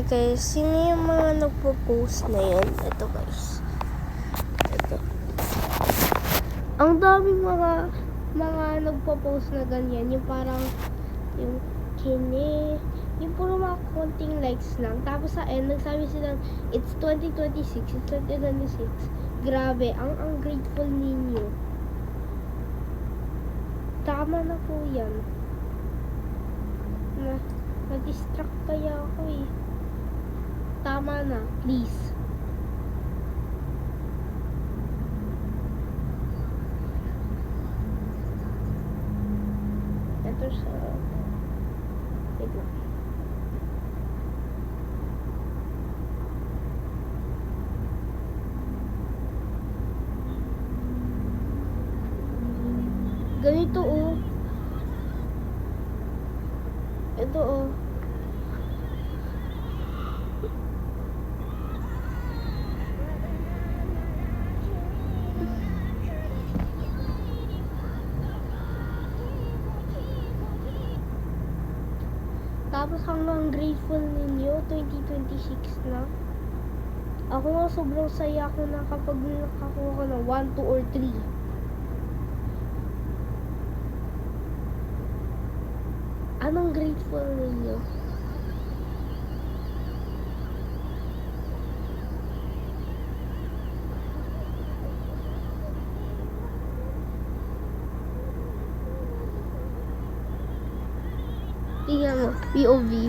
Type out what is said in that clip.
guys, sino yung mga nagpo-post na yun? Ito guys. Ito. Ang daming mga nagpo-post na ganyan. Yung parang, yung yung puro mga konting likes lang. Tapos sa end, nagsabi sila, it's 2026, it's 2026. Grabe, ang grateful ninyo. Tama na po yan. Na-distract kaya ako eh. Tama na, please. Ito sa... Wait lang. Ganito oh. Ito oh. Tapos hanggang grateful ninyo, 2026 na. Ako nga sobrang saya ko na kapag nakakuha ko ng 1, 2, or 3. Anong grateful ninyo? Tingnan mo, POV.